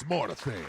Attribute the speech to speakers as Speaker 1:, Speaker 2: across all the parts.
Speaker 1: Smarterfan.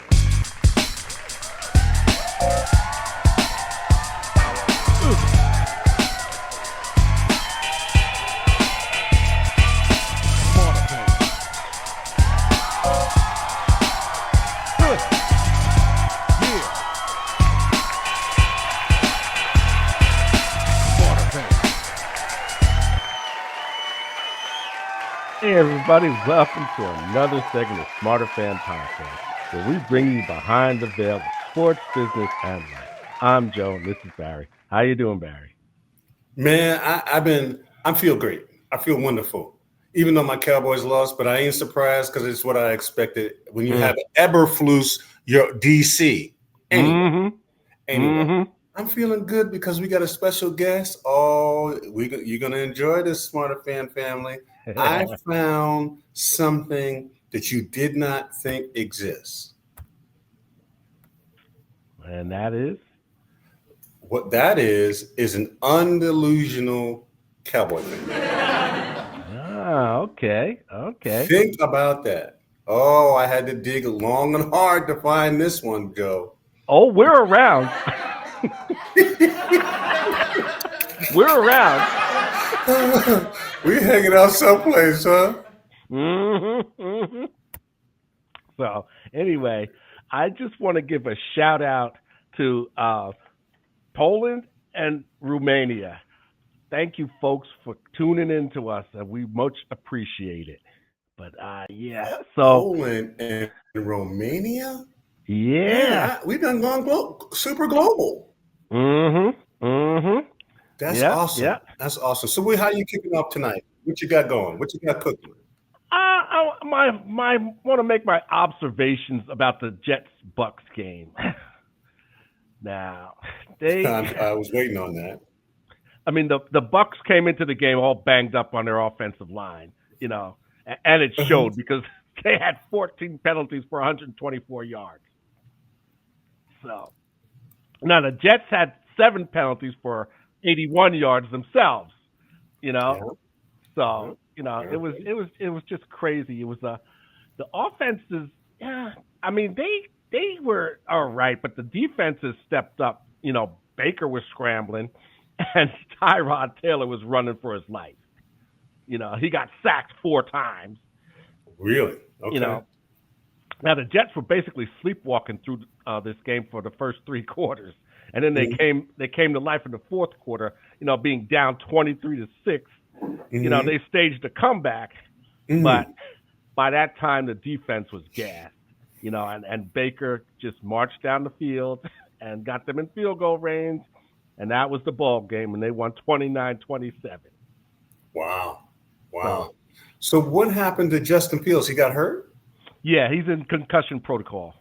Speaker 2: Hey everybody, welcome to another segment of Smarterfan podcast, where we bring you behind the veil of sports, business, and life. I'm Joe, and this is Barry. How you doing, Barry?
Speaker 3: Man, I feel great. I feel wonderful. Even though my Cowboys lost, but I ain't surprised because it's what I expected. When you have Eberflus, your DC. Anyway, I'm feeling good because we got a special guest. You're gonna enjoy this, Smarter Fan family. I found something that you did not think exists.
Speaker 2: And that is?
Speaker 3: What that is an Un-Delusional Cowboy Fan.
Speaker 2: Okay.
Speaker 3: Think about that. Oh, I had to dig long and hard to find this one, Joe.
Speaker 2: Oh, we're around. We're around.
Speaker 3: We're hanging out someplace, huh?
Speaker 2: So, anyway, I just want to give a shout out to Poland and Romania. Thank you, folks, for tuning in to us, and we much appreciate it. But so
Speaker 3: Poland and Romania.
Speaker 2: Yeah,
Speaker 3: we've done gone super global. That's awesome.
Speaker 2: Yeah.
Speaker 3: That's awesome. So, how are you kicking off tonight? What you got going? What you got cooking?
Speaker 2: I want to make my observations about the Jets-Bucks game. Now,
Speaker 3: I was waiting on that.
Speaker 2: I mean, the Bucks came into the game all banged up on their offensive line, and it showed because they had 14 penalties for 124 yards. So, now the Jets had 7 penalties for 81 yards themselves, So, it was just crazy. It was the offenses. Yeah, I mean they were all right, but the defenses stepped up. Baker was scrambling, and Tyrod Taylor was running for his life. He got sacked 4 times.
Speaker 3: Really? Okay.
Speaker 2: Now the Jets were basically sleepwalking through this game for the first 3 quarters, and then they came to life in the fourth quarter. Being down 23-6. They staged a comeback, but by that time the defense was gassed. And Baker just marched down the field and got them in field goal range, and that was the ball game, and they won 29-27.
Speaker 3: Wow. So what happened to Justin Fields? He got hurt?
Speaker 2: Yeah, he's in concussion protocol.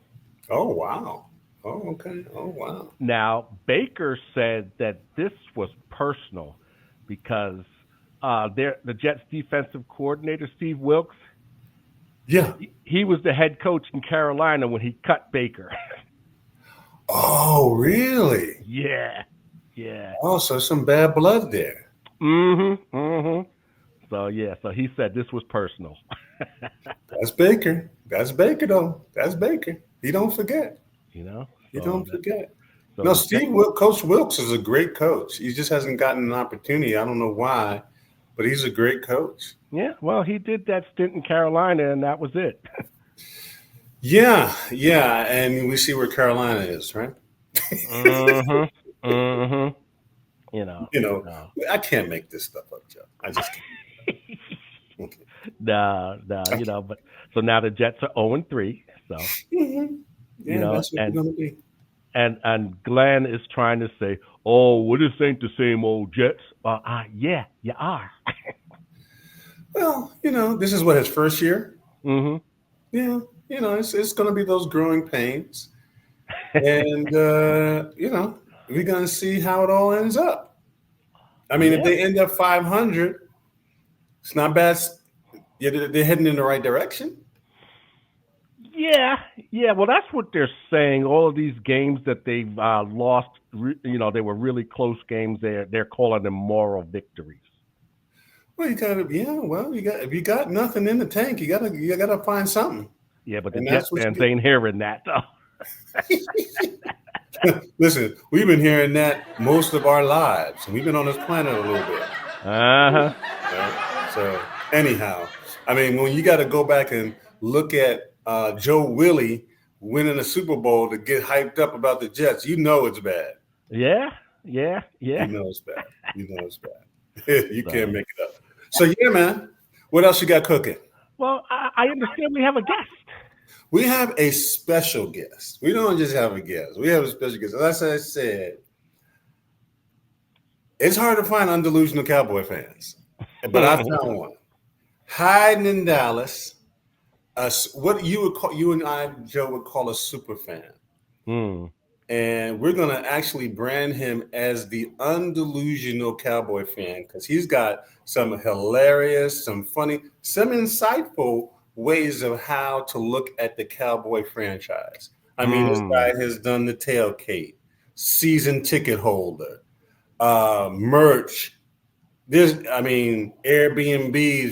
Speaker 3: Oh, wow. Oh, okay. Oh, wow.
Speaker 2: Now, Baker said that this was personal because the Jets' defensive coordinator, Steve Wilks, he was the head coach in Carolina when he cut Baker.
Speaker 3: Oh, really?
Speaker 2: Yeah.
Speaker 3: Oh, so some bad blood there.
Speaker 2: So he said this was personal.
Speaker 3: That's Baker. That's Baker, though. That's Baker. He don't forget. He don't forget. So no, Coach Wilks is a great coach. He just hasn't gotten an opportunity. I don't know why, but he's a great coach.
Speaker 2: Yeah, well, he did that stint in Carolina, and that was it.
Speaker 3: Yeah, and we see where Carolina is, right? I can't make this stuff up, Joe. I just can't.
Speaker 2: No, but so now the Jets are 0-3. So
Speaker 3: that's what gonna be.
Speaker 2: And Glenn is trying to say, "Oh, well, this ain't the same old Jets." Yeah, you are.
Speaker 3: Well, this is what his first year. Yeah, it's going to be those growing pains, and we're going to see how it all ends up. I mean, if they end up 500, it's not bad. They're heading in the right direction.
Speaker 2: Yeah. Well, that's what they're saying. All of these games that they've lost, they were really close games. They're calling them moral victories.
Speaker 3: Well, if you got nothing in the tank, you gotta find something.
Speaker 2: Yeah, but the
Speaker 3: And
Speaker 2: Jets
Speaker 3: that's what
Speaker 2: fans
Speaker 3: you
Speaker 2: ain't hearing that though.
Speaker 3: listen, we've been hearing that most of our lives. We've been on this planet a little bit.
Speaker 2: Uh-huh.
Speaker 3: Right? So anyhow, I mean, when you got to go back and look at Joe Willie winning a Super Bowl to get hyped up about the Jets, you know it's bad.
Speaker 2: Yeah.
Speaker 3: You know it's bad. You know it's bad. You
Speaker 2: So,
Speaker 3: can't make it up. So yeah, man. What else you got cooking?
Speaker 2: well, I understand we have a guest.
Speaker 3: We have a special guest. We don't just have a guest. We have a special guest. As I said, it's hard to find Un-Delusional Cowboy fans, but I found one. Hiding in Dallas, what you and I, Joe, would call a super fan. And we're going to actually brand him as the Un-Delusional Cowboy Fan because he's got some hilarious, some funny, some insightful ways of how to look at the Cowboy franchise. I mean, this guy has done the tailgate, season ticket holder, merch. Airbnbs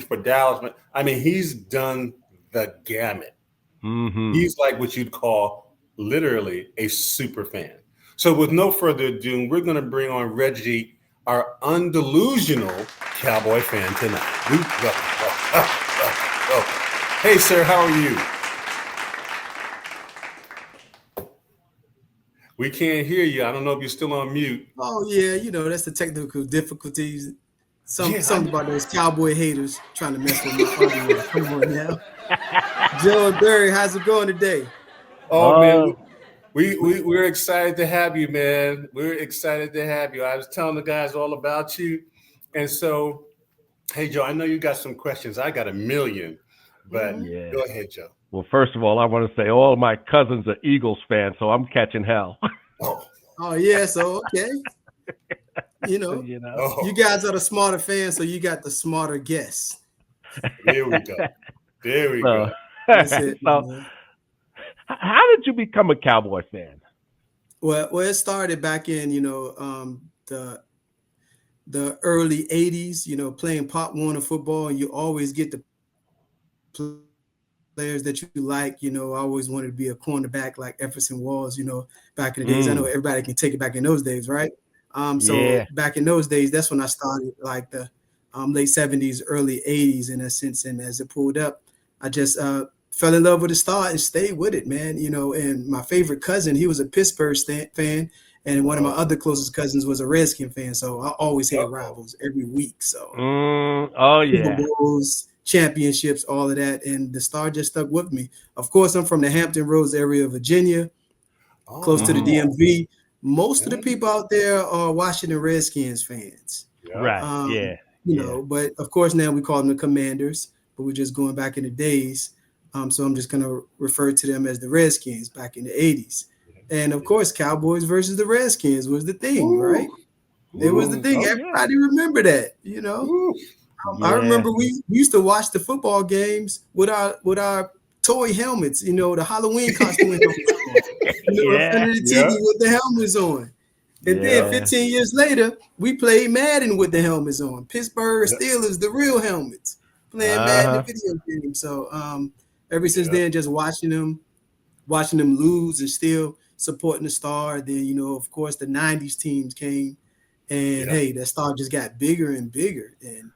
Speaker 3: for Dallas. I mean, he's done the gamut. He's like what you'd call literally a super fan. So with no further ado, we're going to bring on Reggie, our Un-Delusional Cowboy Fan tonight. Hey, sir, how are you? We can't hear you. I don't know if you're still on mute.
Speaker 1: Oh, yeah, that's the technical difficulties. Something about those Cowboy haters trying to mess with my audio. Come on now. Joe and Barry, how's it going today?
Speaker 3: Oh, man, we're excited to have you, man. We're excited to have you. I was telling the guys all about you. And so, hey, Joe, I know you got some questions. I got a million, but go ahead, Joe.
Speaker 2: Well, first of all, I want to say all of my cousins are Eagles fans, so I'm catching hell.
Speaker 1: Oh yeah, so okay. You guys are the smarter fans, so you got the smarter guests.
Speaker 3: There we go.
Speaker 1: That's it.
Speaker 2: So, how did you become a Cowboy fan?
Speaker 1: Well, it started back in the early '80s. Playing Pop Warner football, and you always get the players that you like. I always wanted to be a cornerback like Everson Walls. Back in the days, I know everybody can take it back in those days, right? So back in those days, that's when I started, like the late '70s, early '80s, in a sense. And as it pulled up, I just fell in love with the star and stayed with it, man. And my favorite cousin, he was a Pittsburgh fan, and one of my other closest cousins was a Redskin fan. So I always had rivals every week. So Super Bowls, championships, all of that, and the star just stuck with me. Of course, I'm from the Hampton Roads area of Virginia, close to the DMV. Most of the people out there are Washington Redskins fans.
Speaker 2: Right.
Speaker 1: But of course now we call them the Commanders, but we're just going back in the days. So I'm just going to refer to them as the Redskins back in the 80s. And of course, Cowboys versus the Redskins was the thing, right? It was the thing. Everybody remember that, I remember we used to watch the football games with our toy helmets, the Halloween costume helmets under the TV with the helmets on. And then 15 years later, we played Madden with the helmets on. Pittsburgh Steelers, the real helmets, playing Madden video games. So ever since then, just watching them lose and still supporting the star. Then, of course, the 90s teams came. And hey, that star just got bigger and bigger. And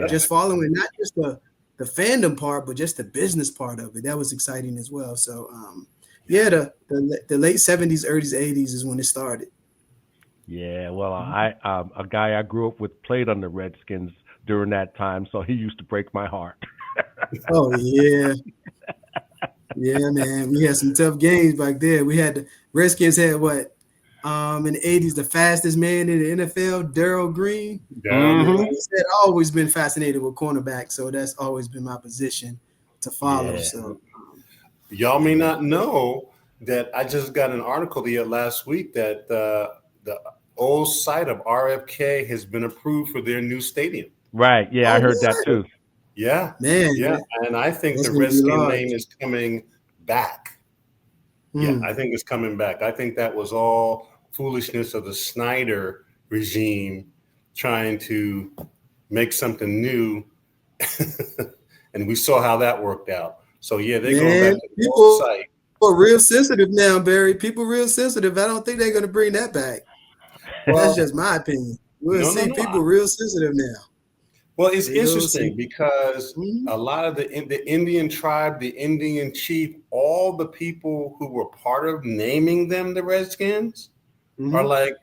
Speaker 1: just following not just the fandom part, but just the business part of it. That was exciting as well. So the late 70s, early 80s is when it started.
Speaker 2: Yeah, well, a guy I grew up with played on the Redskins during that time, so he used to break my heart.
Speaker 1: Oh yeah. Yeah, man. We had some tough games back there. We had the Redskins had what? In the 80s, the fastest man in the NFL, Darryl Green. Like I said, I've always been fascinated with cornerbacks, so that's always been my position to follow.
Speaker 2: Yeah.
Speaker 1: So
Speaker 3: y'all may not know that I just got an article here last week that the old site of RFK has been approved for their new stadium.
Speaker 2: Right. Yeah, I heard that too.
Speaker 3: Yeah.
Speaker 1: Man.
Speaker 3: Yeah. And I think the Redskin name is coming back. Yeah, I think it's coming back. I think that was all foolishness of the Snyder regime trying to make something new. And we saw how that worked out. So yeah, they're going back
Speaker 1: Man,
Speaker 3: to the old
Speaker 1: people
Speaker 3: site.
Speaker 1: are real sensitive now, Barry. People real sensitive. I don't think they're gonna bring that back. That's
Speaker 3: Well,
Speaker 1: just my opinion. We'll
Speaker 3: no, no,
Speaker 1: see.
Speaker 3: no.
Speaker 1: People real sensitive now.
Speaker 3: Well, it's
Speaker 1: Real
Speaker 3: interesting
Speaker 1: sensitive.
Speaker 3: because
Speaker 1: Mhm.
Speaker 3: a lot of the Indian tribe, the Indian chief, all the people who were part of naming them the Redskins are
Speaker 1: Mhm.
Speaker 3: like,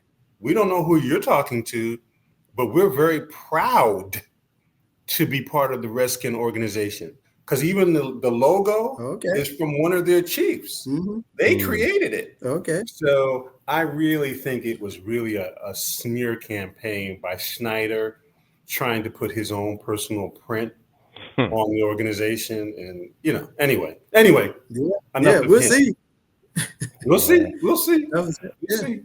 Speaker 3: we don't know who you're talking to, but we're very proud to be part of the Redskin organization. Because even the logo
Speaker 1: Okay.
Speaker 3: is from one of their chiefs.
Speaker 1: Mhm.
Speaker 3: They created it.
Speaker 1: Okay.
Speaker 3: So I really think it was really a smear campaign by Schneider trying to put his own personal print on the organization. And, anyway,
Speaker 1: Yeah.
Speaker 3: enough
Speaker 1: Yeah.
Speaker 3: of
Speaker 1: We'll
Speaker 3: him.
Speaker 1: see.
Speaker 3: We'll
Speaker 2: Yeah.
Speaker 3: see. We'll see.
Speaker 1: That was-
Speaker 3: We'll
Speaker 1: yeah.
Speaker 3: see.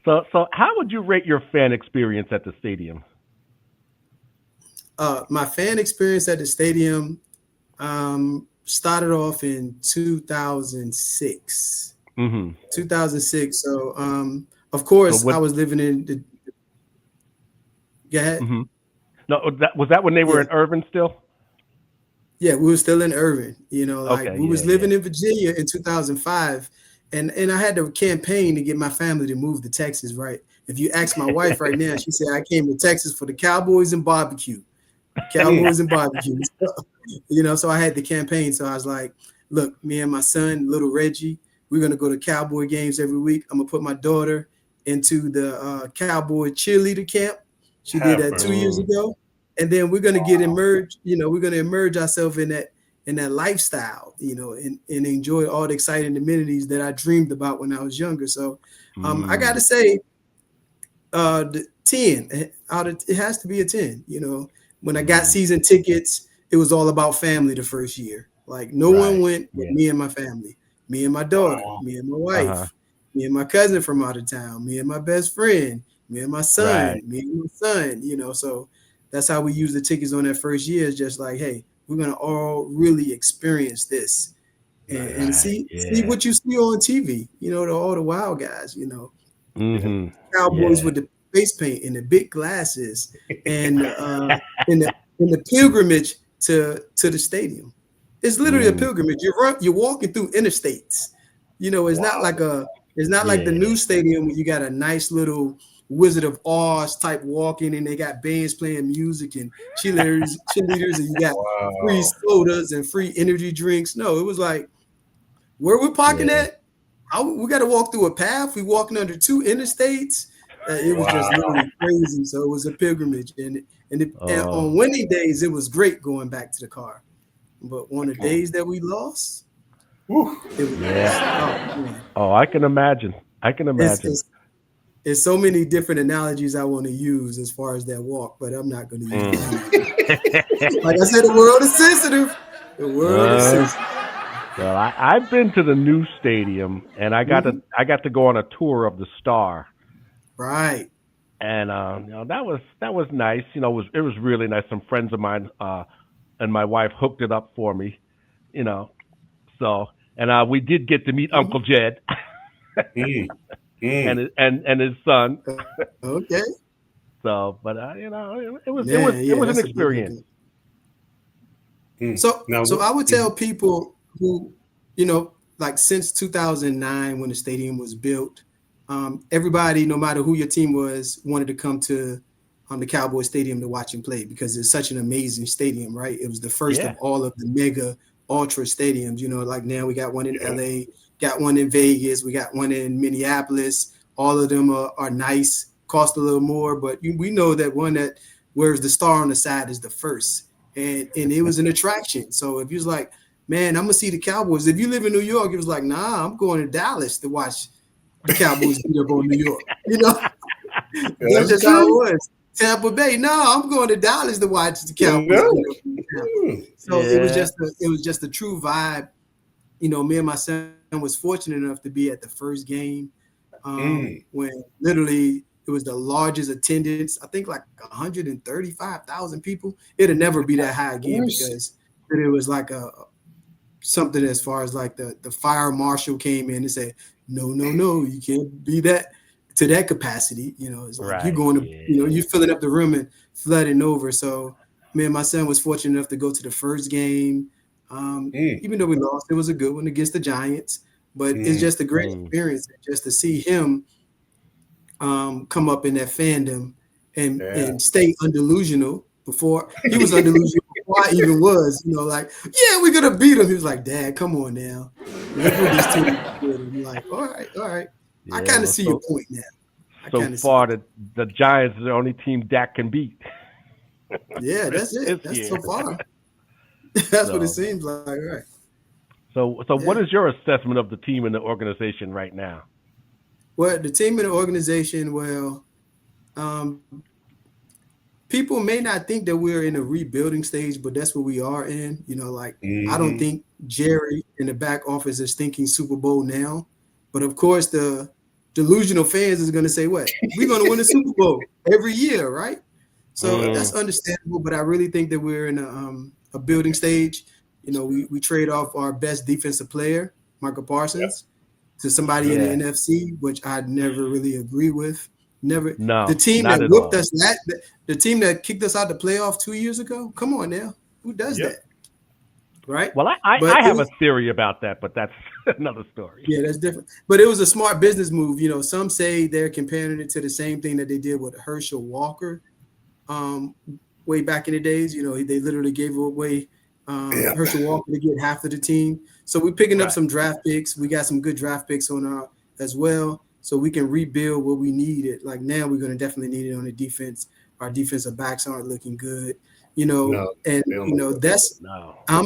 Speaker 2: So how would you rate your fan experience at the stadium?
Speaker 1: My fan experience at the stadium started off in 2006.
Speaker 2: Mm-hmm.
Speaker 1: 2006. So, of
Speaker 2: So
Speaker 1: course, I
Speaker 2: what?
Speaker 1: was living in the. Go ahead.
Speaker 2: Mm-hmm. No, was that when they were
Speaker 1: Yeah.
Speaker 2: in Irvin still?
Speaker 1: Yeah, we were still in Irvin. Like
Speaker 2: Okay.
Speaker 1: we
Speaker 2: Yeah.
Speaker 1: was
Speaker 2: Yeah.
Speaker 1: living in Virginia in 2005, and I had to campaign to get my family to move to Texas. Right? If you ask my wife right now, she said I came to Texas for the Cowboys and barbecue.
Speaker 3: Mm,
Speaker 1: Cowboys and barbecue. So I had the campaign. So I was like, look, me and my son, little Reggie, we're gonna go to Cowboy games every week. I'm gonna put my daughter into the Cowboy cheerleader camp. She did
Speaker 3: have
Speaker 1: that 2 years
Speaker 2: Mm.
Speaker 1: ago, and then we're gonna get emerged. We're gonna emerge ourselves in that lifestyle. And enjoy all the exciting amenities that I dreamed about when I was younger. So, I
Speaker 2: Mm.
Speaker 1: gotta say, the 10 it has to be a 10. When I got
Speaker 2: Mm.
Speaker 1: season tickets, it was all about family the first year. Like no one
Speaker 2: Right.
Speaker 1: went but
Speaker 2: Yeah.
Speaker 1: me and my family, me and my daughter,
Speaker 3: wow.
Speaker 1: me and my
Speaker 2: Uh huh.
Speaker 1: wife, me and my cousin from out of town, me and my best friend, me and my son,
Speaker 2: Right.
Speaker 1: me and my son. So that's how we use the tickets on that first year. Is just like, hey, we're gonna all really experience this and
Speaker 3: Nice.
Speaker 2: Right.
Speaker 1: see
Speaker 2: Yeah.
Speaker 1: what you see on TV. All the wild guys.
Speaker 3: Yeah.
Speaker 2: Mm-hmm.
Speaker 1: Cowboys
Speaker 2: Yeah.
Speaker 1: with the face paint and the big glasses and in the pilgrimage to the stadium. It's literally a
Speaker 2: Mm.
Speaker 1: pilgrimage. You're walking through interstates. It's not
Speaker 3: Wow.
Speaker 1: like the
Speaker 2: Yeah.
Speaker 1: new stadium where you got a nice little Wizard of Oz type walking and they got bands playing music and cheerleaders, and you got free
Speaker 3: Wow.
Speaker 1: sodas and free energy drinks. No, it was like where we're parking
Speaker 2: Yeah.
Speaker 1: at, we got to walk through a path. We walking under two interstates. It was just
Speaker 3: Wow.
Speaker 1: literally crazy. So it was a pilgrimage, and on
Speaker 2: Oh.
Speaker 1: winning days, it was great going back to the car. But on the
Speaker 3: Mm.
Speaker 1: days that we lost,
Speaker 3: Whew.
Speaker 1: it was
Speaker 2: Yeah.
Speaker 1: oh man,
Speaker 2: Oh, I can imagine. I can
Speaker 1: it's
Speaker 2: imagine.
Speaker 1: it's it's so many different analogies I want to use as far as that walk, but I'm not going to use
Speaker 2: Mm.
Speaker 1: them. Like I said, the world is sensitive. The world is
Speaker 2: uh,
Speaker 1: sensitive.
Speaker 2: well, I've been to the new stadium, and
Speaker 1: Mhm.
Speaker 2: I got to go on a tour of the Star,
Speaker 1: Right.
Speaker 2: and that was nice. It was really nice. Some friends of mine and my wife hooked it up for me. You know, so and we did get to meet
Speaker 1: Mhm.
Speaker 2: Uncle Jed
Speaker 3: Mm. Mm.
Speaker 2: and his son.
Speaker 1: Okay.
Speaker 2: So, but
Speaker 1: Man,
Speaker 2: it
Speaker 1: yeah,
Speaker 2: was an
Speaker 1: that's a good
Speaker 2: experience.
Speaker 1: looking.
Speaker 3: Mm.
Speaker 1: So,
Speaker 3: Now,
Speaker 1: so I would
Speaker 3: mhm.
Speaker 1: tell people who, like since 2009 when the stadium was built, everybody, no matter who your team was, wanted to come to the Cowboy Stadium to watch him play because it's such an amazing stadium, right? It was the first
Speaker 2: Yeah.
Speaker 1: of all of the mega ultra stadiums. Like now we got one in
Speaker 3: Yeah.
Speaker 1: LA, got one in Vegas, we got one in Minneapolis. All of them are nice, cost a little more, but we know that one that wears the star on the side is the first and it was an attraction. So if you was like, man, I'm gonna see the Cowboys. If you live in New York, it was like, nah, I'm going to Dallas to watch the Cowboys beat up on New York. That's
Speaker 3: That's
Speaker 1: just how it
Speaker 3: true.
Speaker 1: was. Tampa Bay, no, I'm going to Dallas to watch the
Speaker 3: You
Speaker 1: Cowboys
Speaker 3: know.
Speaker 1: beat up on Tampa.
Speaker 3: Mm.
Speaker 1: So
Speaker 2: Yeah.
Speaker 1: it was just a true vibe. Me and my son was fortunate enough to be at the first game
Speaker 3: Mm.
Speaker 1: when literally it was the largest attendance, I think like 135,000 people. It'll never be that high again
Speaker 3: Mercy.
Speaker 1: because it was like a something as far as like the fire marshal came in and said, no, you can't be that to that capacity. It's like you're
Speaker 2: Right.
Speaker 1: going to,
Speaker 2: Yeah.
Speaker 1: you're filling up the room and flooding over. So me and my son was fortunate enough to go to the first game. Even though we lost, it was a good one against the Giants. But it's just a great experience just to see him come up in that fandom and stay undelusional. Before he was undelusional before I even was, like, yeah, we're gonna beat him. He was like, Dad, come on now. Let's put this team together. I'm like, all right.
Speaker 2: Yeah,
Speaker 1: I kind of see your point now.
Speaker 2: So far, the Giants are the only team Dak can beat.
Speaker 1: Yeah, that's it. That's so far. That's what it seems like. All right.
Speaker 2: So what is your assessment of the team and the organization right now?
Speaker 1: Well, the team and the organization, people may not think that we're in a rebuilding stage, but that's what we are in. I don't think Jerry in the back office is thinking Super Bowl now. But of course, the delusional fans is going to say, what? We're going to win a Super Bowl every year, right? So that's understandable. But I really think that we're in a building stage. We trade off our best defensive player, Michael Parsons, to somebody in the NFC, which I never really agree with. Never. No, the team that whooped us, the team that kicked us out the playoff 2 years ago. Come on now, who does that? Right.
Speaker 2: Well, I have a theory about that, but that's another story.
Speaker 1: Yeah, that's different. But it was a smart business move. Some say they're comparing it to the same thing that they did with Herschel Walker, way back in the days. They literally gave away Herschel Walker to get half of the team. So we're picking up some draft picks. We got some good draft picks on our as well. So we can rebuild what we needed. Like now we're going to definitely need it on the defense. Our defensive backs aren't looking good, I'm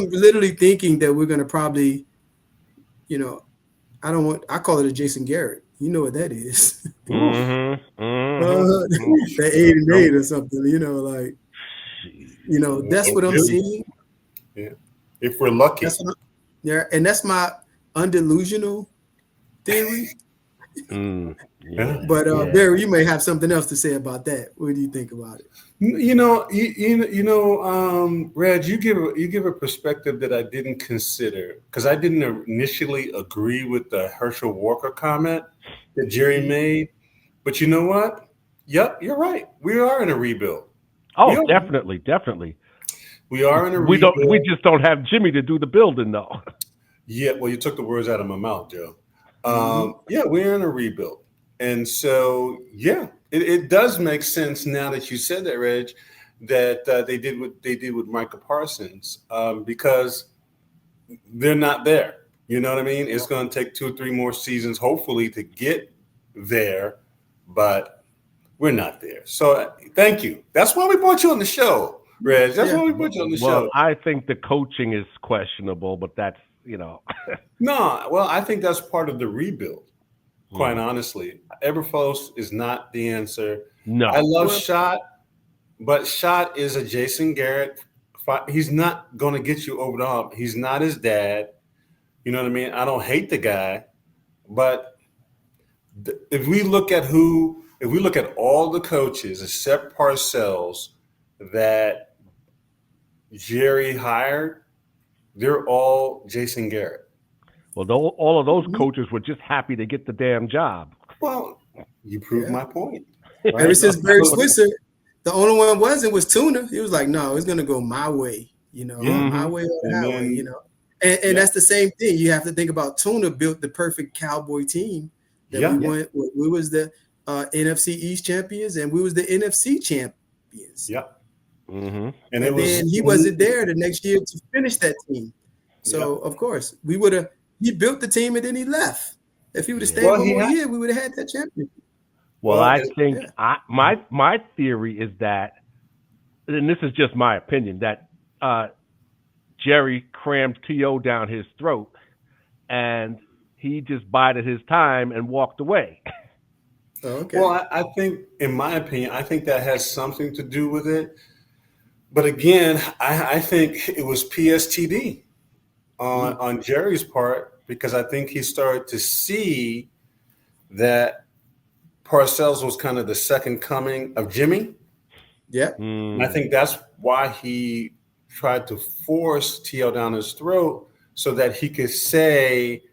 Speaker 1: literally thinking that we're going to probably, I call it a Jason Garrett. You know what that is. That 8-8 or something, that's what I'm seeing.
Speaker 3: Yeah. If we're lucky.
Speaker 1: And that's my undelusional theory. But Barry, you may have something else to say about that. What do you think about it?
Speaker 3: Reg, you give a perspective that I didn't consider because I didn't initially agree with the Herschel Walker comment that Jerry made. But you know what? Yep, you're right. We are in a rebuild.
Speaker 2: Oh, definitely.
Speaker 3: We are in a rebuild.
Speaker 2: We just don't have Jimmy to do the building, though.
Speaker 3: Yeah, well, you took the words out of my mouth, Joe. We're in a rebuild. And so, it does make sense now that you said that, Reg, that they did what they did with Michael Parsons because they're not there. You know what I mean? It's going to take 2 or 3 more seasons, hopefully, to get there, but we're not there. So thank you. That's why we brought you on the show, Reg. That's why we put you on the show.
Speaker 2: I think the coaching is questionable, but that's,
Speaker 3: No, well, I think that's part of the rebuild. Quite honestly, Eberflus is not the answer.
Speaker 2: No,
Speaker 3: I love Schott, but Schott is a Jason Garrett. He's not going to get you over the hump. He's not his dad. You know what I mean? I don't hate the guy, but if we look at all the coaches except Parcells that Jerry hired, they're all Jason Garrett.
Speaker 2: Well, all of those coaches were just happy to get the damn job.
Speaker 3: Well, you proved my point.
Speaker 1: Right? Ever since Barry Switzer, the only one was Tuna. He was like, no, it's going to go my way, my way or the highway, And that's the same thing. You have to think about Tuna built the perfect Cowboy team that we went. We was the NFC East champions, and we was the NFC champions.
Speaker 3: Yep.
Speaker 2: Mm-hmm.
Speaker 1: And then he wasn't there the next year to finish that team. So of course we would have. He built the team and then he left. If he would have stayed one more year, we would have had that championship.
Speaker 2: Well, I think my theory is that, and this is just my opinion, that Jerry crammed T.O. down his throat, and he just bided his time and walked away.
Speaker 1: Okay.
Speaker 3: Well, I think, in my opinion, I think that has something to do with it. But again, I think it was PSTD on Jerry's part, because I think he started to see that Parcells was kind of the second coming of Jimmy.
Speaker 1: Yeah.
Speaker 3: I think that's why he tried to force T.O. down his throat so that he could say,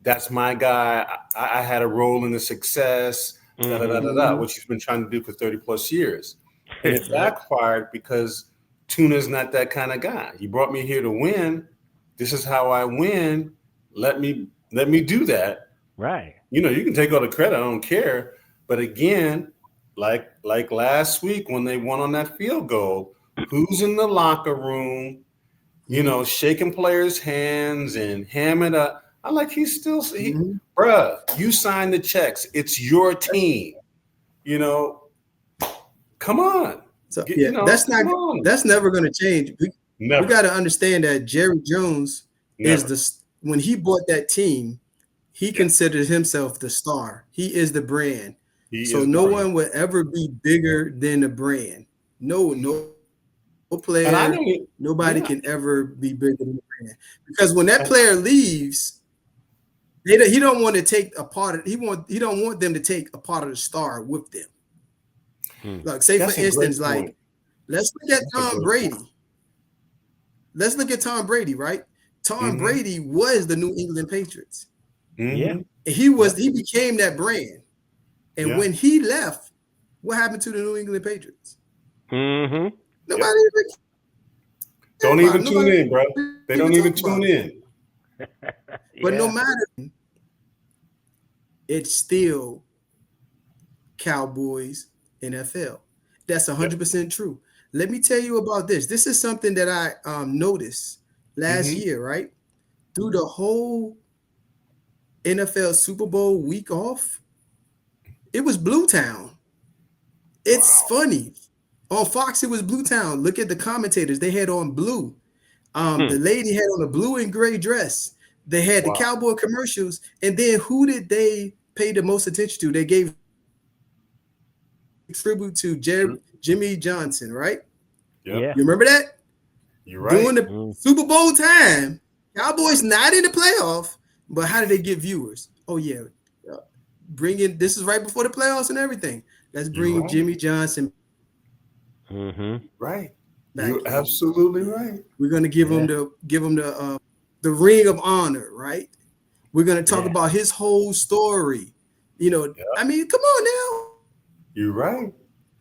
Speaker 3: that's my guy. I had a role in the success, which he's been trying to do for 30 plus years. And it backfired because Tuna's not that kind of guy. You brought me here to win, This is how I win. Let me do that.
Speaker 2: Right.
Speaker 3: You know, you can take all the credit. I don't care. But again, like last week when they won on that field goal, who's in the locker room, you know, shaking players' hands and hamming up. I like bruh, you signed the checks. It's your team. You know, come on.
Speaker 1: So
Speaker 3: You know,
Speaker 1: that's never going to change. We got to understand that Jerry Jones when he bought that team, he considered himself the star. He is the brand. So no one will ever be bigger than the brand. No player, nobody can ever be bigger than the brand. Because when that player leaves, he don't want to take a part of. He don't want them to take a part of the star with them. Like, say for instance, like let's look at Tom Brady. Let's look at Tom Brady, right? Tom Brady was the New England Patriots.
Speaker 2: Yeah,
Speaker 1: he became that brand. And when he left, what happened to the New England Patriots? Nobody
Speaker 3: don't even tune in, bro. They don't even tune in.
Speaker 1: But no matter, it's still Cowboys NFL. That's 100% true. Let me tell you about this. This is something that I noticed last year, right? Through the whole NFL Super Bowl week off, it was Blue Town. It's funny. On Fox, it was Blue Town. Look at the commentators. They had on blue. The lady had on a blue and gray dress. They had the cowboy commercials. And then who did they pay the most attention to? They gave tribute to Jimmy Johnson, right?
Speaker 2: Yeah.
Speaker 1: You remember that?
Speaker 3: You're right.
Speaker 1: During the Super Bowl time, Cowboys not in the playoff, but how did they get viewers? Oh, yeah. This is right before the playoffs and everything. Let's bring Jimmy Johnson.
Speaker 3: Right. You're absolutely right.
Speaker 1: We're gonna give him the ring of honor, right? We're gonna talk about his whole story. You know, I mean, come on now.
Speaker 3: You're right.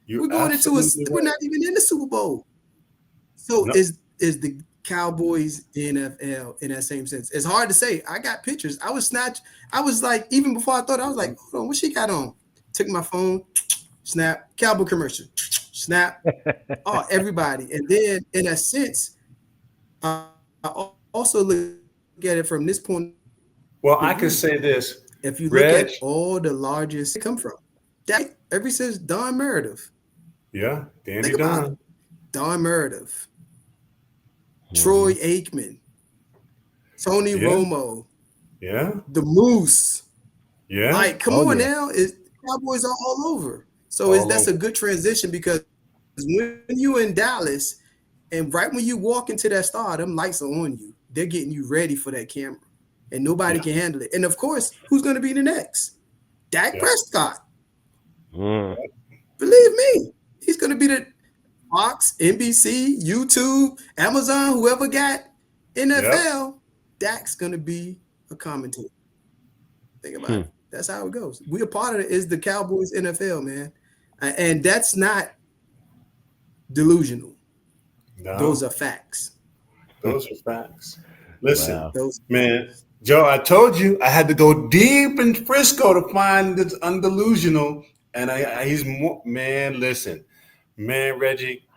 Speaker 1: We're going into we're not even in the Super Bowl. So is the Cowboys NFL in that same sense? It's hard to say. I got pictures. I was like, even before I thought, I was like, hold on, what she got on? Took my phone, snap, cowboy commercial, snap, everybody. And then in a sense, I also look at it from this point.
Speaker 3: Well, I can say this.
Speaker 1: If you look at all the largest come from, ever since Don Meredith.
Speaker 3: Yeah, Danny Don.
Speaker 1: Don Meredith. Troy Aikman. Tony Romo.
Speaker 3: Yeah.
Speaker 1: The Moose.
Speaker 3: Yeah.
Speaker 1: Like, come on now. Cowboys are all over. So that's a good transition because when you're in Dallas and right when you walk into that star, them lights are on you. They're getting you ready for that camera. And nobody can handle it. And of course, who's going to be the next? Dak Prescott. Believe me, he's going to be the Fox, NBC, YouTube, Amazon, whoever got NFL, Dak's going to be a commentator. Think about it. That's how it goes. We a part of it is the Cowboys NFL, man. And that's not delusional.
Speaker 3: No.
Speaker 1: Those are facts.
Speaker 3: Those are facts. Listen, man, Joe, I told you I had to go deep in Frisco to find this Un-Delusional. And he's more, man, listen, man, Reggie,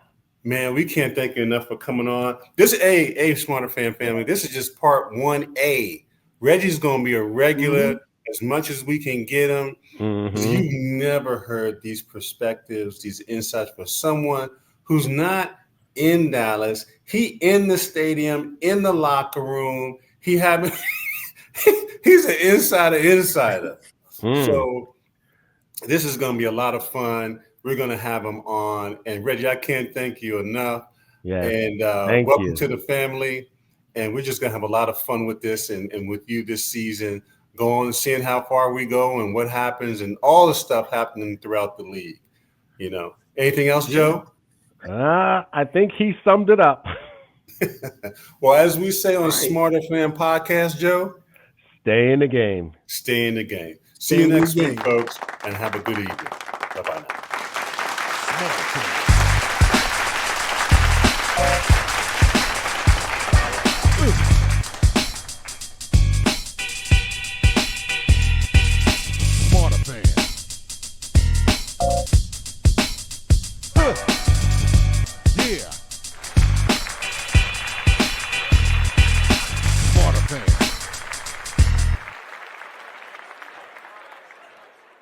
Speaker 3: man, we can't thank you enough for coming on. This Smarterfan family, this is just part 1A. Reggie's going to be a regular as much as we can get him. You've never heard these perspectives, these insights for someone who's not in Dallas. He in the stadium, in the locker room. He's an insider. So this is going to be a lot of fun. We're going to have him on. And Reggie, I can't thank you enough.
Speaker 2: Yeah.
Speaker 3: And welcome to the family. And we're just going to have a lot of fun with this and with you this season, going, seeing how far we go and what happens and all the stuff happening throughout the league. You know, anything else, Joe?
Speaker 2: I think he summed it up.
Speaker 3: Well, as we say on Smarterfan podcast, Joe,
Speaker 2: stay in the game.
Speaker 3: Stay in the game. See you next week, folks, and have a good evening. Bye-bye now.